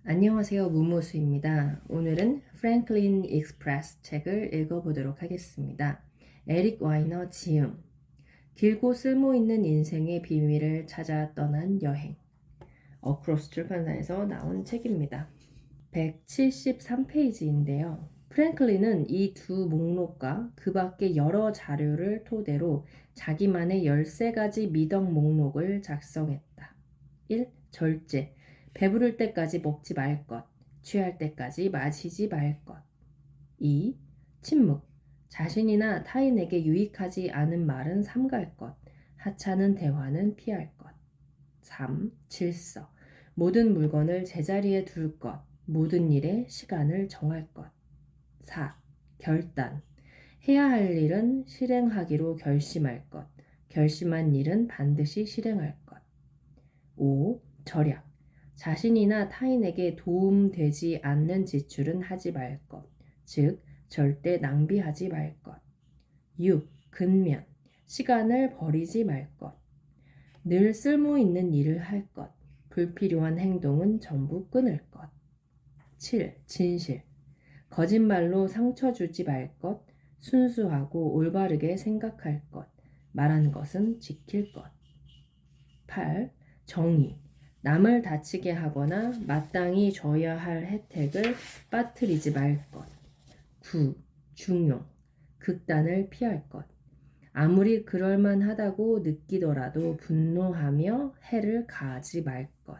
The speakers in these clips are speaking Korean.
안녕하세요. 무모수입니다. 오늘은 프랭클린 익스프레스 책을 읽어보도록 하겠습니다. 에릭 와이너 지음 길고 쓸모있는 인생의 비밀을 찾아 떠난 여행 어크로스 출판사에서 나온 책입니다. 173페이지인데요. 프랭클린은 이 두 목록과 그 밖의 여러 자료를 토대로 자기만의 13가지 미덕 목록을 작성했다. 1. 절제. 배부를 때까지 먹지 말 것. 취할 때까지 마시지 말 것. 2. 침묵. 자신이나 타인에게 유익하지 않은 말은 삼갈 것. 하찮은 대화는 피할 것. 3. 질서. 모든 물건을 제자리에 둘 것. 모든 일에 시간을 정할 것. 4. 결단. 해야 할 일은 실행하기로 결심할 것. 결심한 일은 반드시 실행할 것. 5. 절약. 자신이나 타인에게 도움되지 않는 지출은 하지 말 것. 즉, 절대 낭비하지 말 것. 6. 근면. 시간을 버리지 말 것. 늘 쓸모 있는 일을 할 것. 불필요한 행동은 전부 끊을 것. 7. 진실. 거짓말로 상처 주지 말 것. 순수하고 올바르게 생각할 것. 말한 것은 지킬 것. 8. 정의. 남을 다치게 하거나 마땅히 줘야 할 혜택을 빠뜨리지 말 것. 9. 중용. 극단을 피할 것. 아무리 그럴만하다고 느끼더라도 분노하며 해를 가하지 말 것.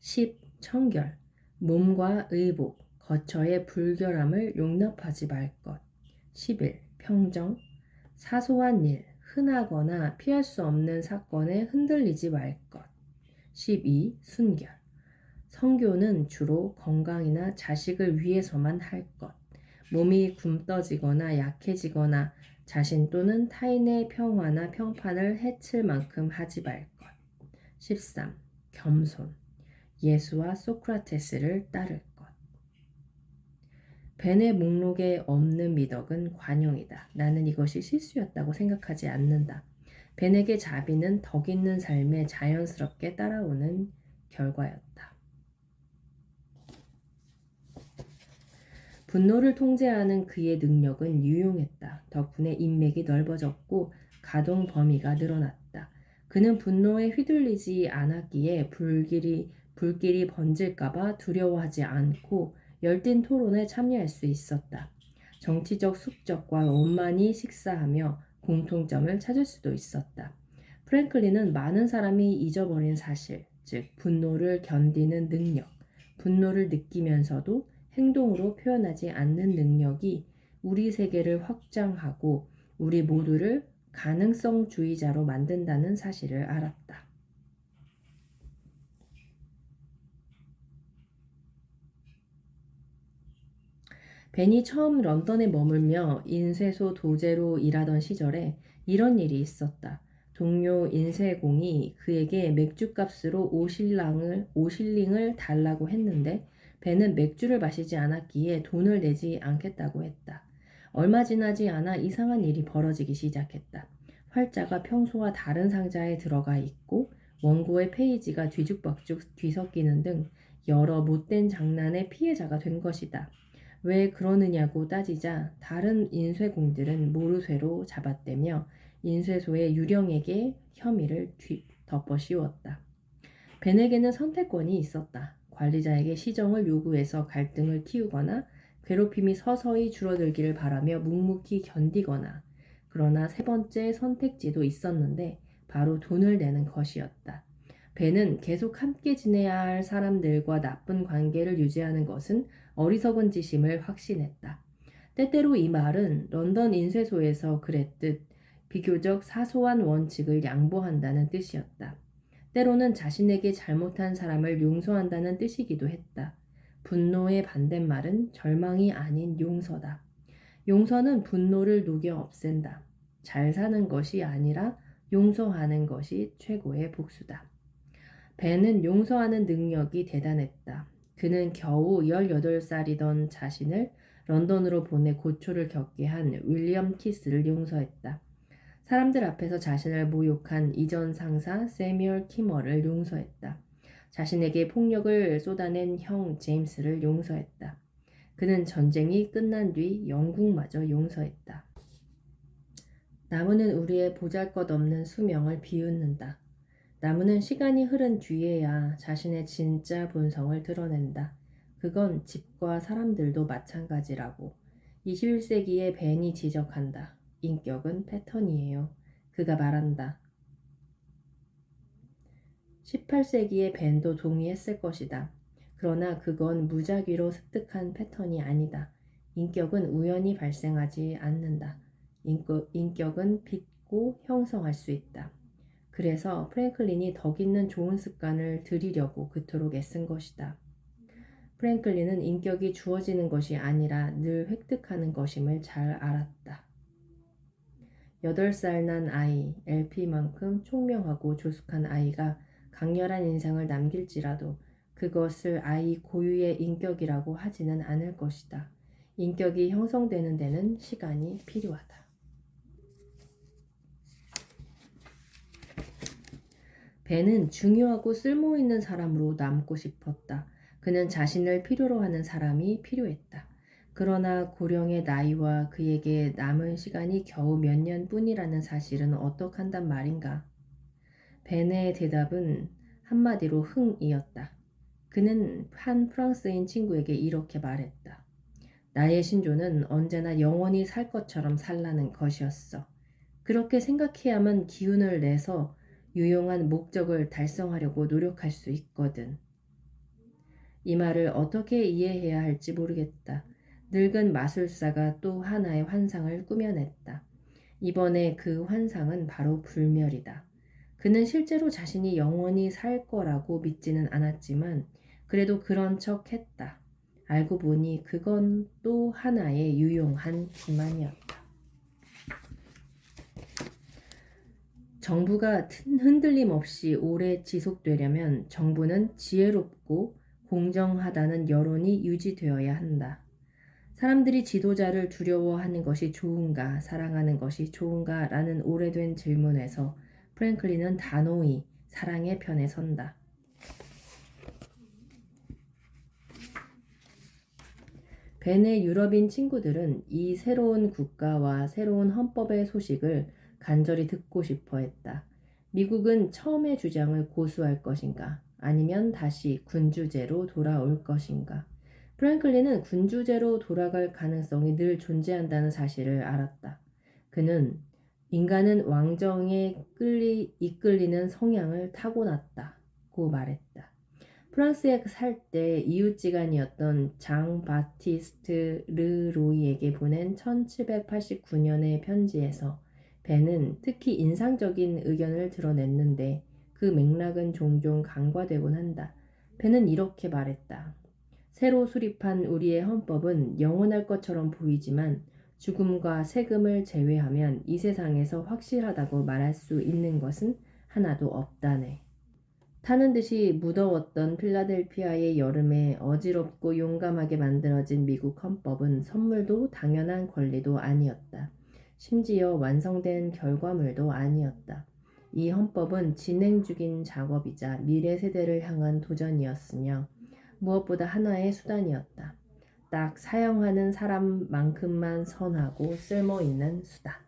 10. 청결. 몸과 의복, 거처의 불결함을 용납하지 말 것. 11. 평정. 사소한 일, 흔하거나 피할 수 없는 사건에 흔들리지 말 것. 12. 순결. 성교는 주로 건강이나 자식을 위해서만 할 것. 몸이 굼떠지거나 약해지거나 자신 또는 타인의 평화나 평판을 해칠 만큼 하지 말 것. 13. 겸손. 예수와 소크라테스를 따를 것. 벤의 목록에 없는 미덕은 관용이다. 나는 이것이 실수였다고 생각하지 않는다. 벤에게 자비는 덕 있는 삶에 자연스럽게 따라오는 결과였다. 분노를 통제하는 그의 능력은 유용했다. 덕분에 인맥이 넓어졌고 가동 범위가 늘어났다. 그는 분노에 휘둘리지 않았기에 불길이 번질까봐 두려워하지 않고 열띤 토론에 참여할 수 있었다. 정치적 숙적과 원만히 식사하며 공통점을 찾을 수도 있었다. 프랭클린은 많은 사람이 잊어버린 사실, 즉 분노를 견디는 능력, 분노를 느끼면서도 행동으로 표현하지 않는 능력이 우리 세계를 확장하고 우리 모두를 가능성주의자로 만든다는 사실을 알았다. 벤이 처음 런던에 머물며 인쇄소 도제로 일하던 시절에 이런 일이 있었다. 동료 인쇄공이 그에게 맥주값으로 5실링을 달라고 했는데 벤은 맥주를 마시지 않았기에 돈을 내지 않겠다고 했다. 얼마 지나지 않아 이상한 일이 벌어지기 시작했다. 활자가 평소와 다른 상자에 들어가 있고 원고의 페이지가 뒤죽박죽 뒤섞이는 등 여러 못된 장난의 피해자가 된 것이다. 왜 그러느냐고 따지자 다른 인쇄공들은 모르쇠로 잡아떼며 인쇄소의 유령에게 혐의를 덮어 씌웠다. 벤에게는 선택권이 있었다. 관리자에게 시정을 요구해서 갈등을 키우거나 괴롭힘이 서서히 줄어들기를 바라며 묵묵히 견디거나 그러나 세 번째 선택지도 있었는데 바로 돈을 내는 것이었다. 벤은 계속 함께 지내야 할 사람들과 나쁜 관계를 유지하는 것은 어리석은 짓임을 확신했다. 때때로 이 말은 런던 인쇄소에서 그랬듯 비교적 사소한 원칙을 양보한다는 뜻이었다. 때로는 자신에게 잘못한 사람을 용서한다는 뜻이기도 했다. 분노의 반대말은 절망이 아닌 용서다. 용서는 분노를 녹여 없앤다. 잘 사는 것이 아니라 용서하는 것이 최고의 복수다. 벤은 용서하는 능력이 대단했다. 그는 겨우 18살이던 자신을 런던으로 보내 고초를 겪게 한 윌리엄 키스를 용서했다. 사람들 앞에서 자신을 모욕한 이전 상사 세뮤얼 키머를 용서했다. 자신에게 폭력을 쏟아낸 형 제임스를 용서했다. 그는 전쟁이 끝난 뒤 영국마저 용서했다. 나무는 우리의 보잘것없는 수명을 비웃는다. 나무는 시간이 흐른 뒤에야 자신의 진짜 본성을 드러낸다. 그건 집과 사람들도 마찬가지라고. 21세기의 벤이 지적한다. 인격은 패턴이에요. 그가 말한다. 18세기의 벤도 동의했을 것이다. 그러나 그건 무작위로 습득한 패턴이 아니다. 인격은 우연히 발생하지 않는다. 인격은 빚고 형성할 수 있다. 그래서 프랭클린이 덕 있는 좋은 습관을 들이려고 그토록 애쓴 것이다. 프랭클린은 인격이 주어지는 것이 아니라 늘 획득하는 것임을 잘 알았다. 8살 난 아이, LP만큼 총명하고 조숙한 아이가 강렬한 인상을 남길지라도 그것을 아이 고유의 인격이라고 하지는 않을 것이다. 인격이 형성되는 데는 시간이 필요하다. 벤은 중요하고 쓸모있는 사람으로 남고 싶었다. 그는 자신을 필요로 하는 사람이 필요했다. 그러나 고령의 나이와 그에게 남은 시간이 겨우 몇 년뿐이라는 사실은 어떡한단 말인가. 벤의 대답은 한마디로 흥이었다. 그는 한 프랑스인 친구에게 이렇게 말했다. 나의 신조는 언제나 영원히 살 것처럼 살라는 것이었어. 그렇게 생각해야만 기운을 내서 유용한 목적을 달성하려고 노력할 수 있거든. 이 말을 어떻게 이해해야 할지 모르겠다. 늙은 마술사가 또 하나의 환상을 꾸며냈다. 이번에 그 환상은 바로 불멸이다. 그는 실제로 자신이 영원히 살 거라고 믿지는 않았지만 그래도 그런 척 했다. 알고 보니 그건 또 하나의 유용한 기만이었다. 정부가 흔들림 없이 오래 지속되려면 정부는 지혜롭고 공정하다는 여론이 유지되어야 한다. 사람들이 지도자를 두려워하는 것이 좋은가, 사랑하는 것이 좋은가 라는 오래된 질문에서 프랭클린은 단호히 사랑의 편에 선다. 벤의 유럽인 친구들은 이 새로운 국가와 새로운 헌법의 소식을 간절히 듣고 싶어 했다. 미국은 처음의 주장을 고수할 것인가, 아니면 다시 군주제로 돌아올 것인가. 프랭클린은 군주제로 돌아갈 가능성이 늘 존재한다는 사실을 알았다. 그는 인간은 왕정에 이끌리는 성향을 타고났다고 말했다. 프랑스에 살 때 이웃지간이었던 장 바티스트 르로이에게 보낸 1789년의 편지에서 벤은 특히 인상적인 의견을 드러냈는데 그 맥락은 종종 간과되곤 한다. 벤은 이렇게 말했다. 새로 수립한 우리의 헌법은 영원할 것처럼 보이지만 죽음과 세금을 제외하면 이 세상에서 확실하다고 말할 수 있는 것은 하나도 없다네. 타는 듯이 무더웠던 필라델피아의 여름에 어지럽고 용감하게 만들어진 미국 헌법은 선물도 당연한 권리도 아니었다. 심지어 완성된 결과물도 아니었다. 이 헌법은 진행 중인 작업이자 미래 세대를 향한 도전이었으며 무엇보다 하나의 수단이었다. 딱 사용하는 사람만큼만 선하고 쓸모있는 수단.